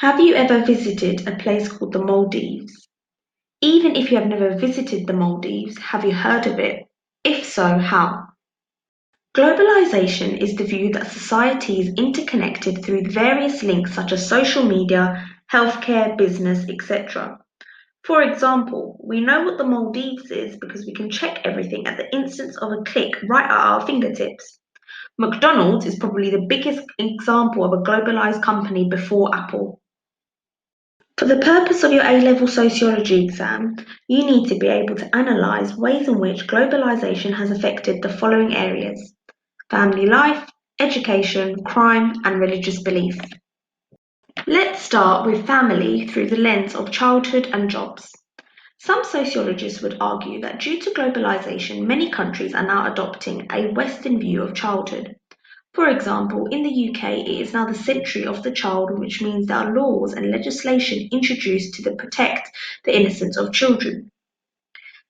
Have you ever visited a place called the Maldives? Even if you have never visited the Maldives, have you heard of it? If so, how? Globalization is the view that society is interconnected through various links such as social media, healthcare, business, etc. For example, we know what the Maldives is because we can check everything at the instance of a click right at our fingertips. McDonald's is probably the biggest example of a globalized company before Apple. For the purpose of your A-level sociology exam, you need to be able to analyse ways in which globalisation has affected the following areas: family life, education, crime, and religious belief. Let's start with family through the lens of childhood and jobs. Some sociologists would argue that due to globalisation, many countries are now adopting a Western view of childhood. For example, in the UK, it is now the century of the child, which means there are laws and legislation introduced to protect the innocence of children.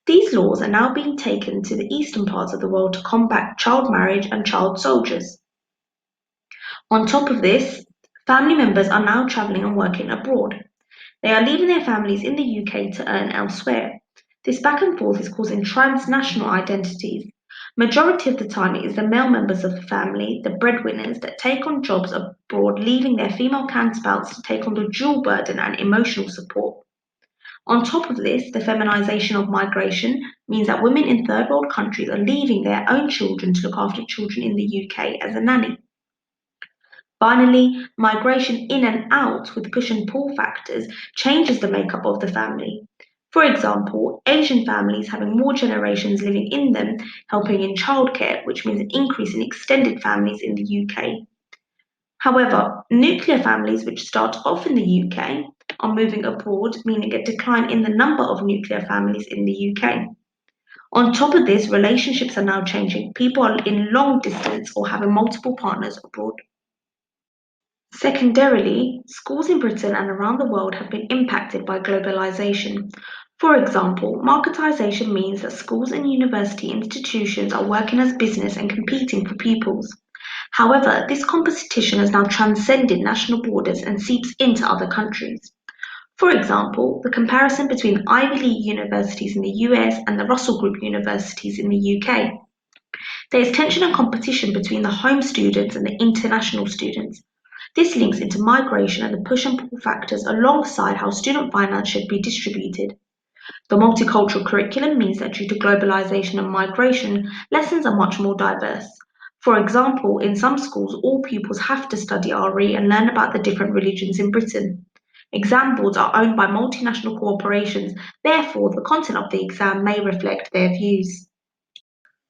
These laws are now being taken to the eastern parts of the world to combat child marriage and child soldiers. On top of this, family members are now travelling and working abroad. They are leaving their families in the UK to earn elsewhere. This back and forth is causing transnational identities. Majority of the time it is the male members of the family, the breadwinners, that take on jobs abroad, leaving their female counterparts to take on the dual burden and emotional support. On top of this, the feminization of migration means that women in third world countries are leaving their own children to look after children in the UK as a nanny. Finally, migration in and out with push and pull factors changes the makeup of the family. For example, Asian families having more generations living in them, helping in childcare, which means an increase in extended families in the UK. However, nuclear families, which start off in the UK, are moving abroad, meaning a decline in the number of nuclear families in the UK. On top of this, relationships are now changing. People are in long distance or having multiple partners abroad. Secondarily, schools in Britain and around the world have been impacted by globalisation. For example, marketisation means that schools and university institutions are working as business and competing for pupils. However, this competition has now transcended national borders and seeps into other countries. For example, the comparison between Ivy League universities in the US and the Russell Group universities in the UK. There is tension and competition between the home students and the international students. This links into migration and the push and pull factors alongside how student finance should be distributed. The multicultural curriculum means that due to globalization and migration, lessons are much more diverse. For example, in some schools, all pupils have to study RE and learn about the different religions in Britain. Exam boards are owned by multinational corporations, therefore, the content of the exam may reflect their views.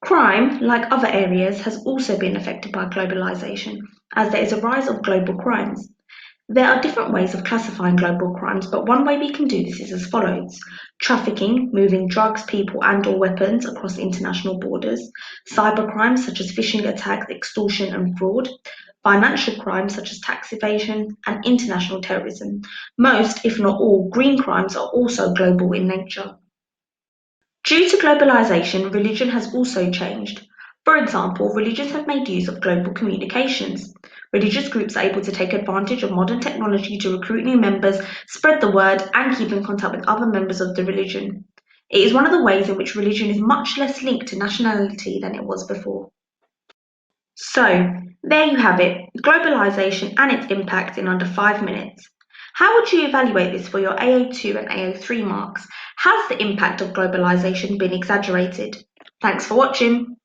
Crime, like other areas, has also been affected by globalization, as there is a rise of global crimes. There are different ways of classifying global crimes, but one way we can do this is as follows: trafficking, moving drugs, people, and/or weapons across international borders; cybercrimes such as phishing attacks, extortion, and fraud; financial crimes such as tax evasion; and international terrorism. Most, if not all, green crimes are also global in nature. Due to globalization, religion has also changed. For example, religions have made use of global communications. Religious groups are able to take advantage of modern technology to recruit new members, spread the word, and keep in contact with other members of the religion. It is one of the ways in which religion is much less linked to nationality than it was before. So, there you have it, globalization and its impact in under 5 minutes. How would you evaluate this for your AO2 and AO3 marks? Has the impact of globalization been exaggerated? Thanks for watching.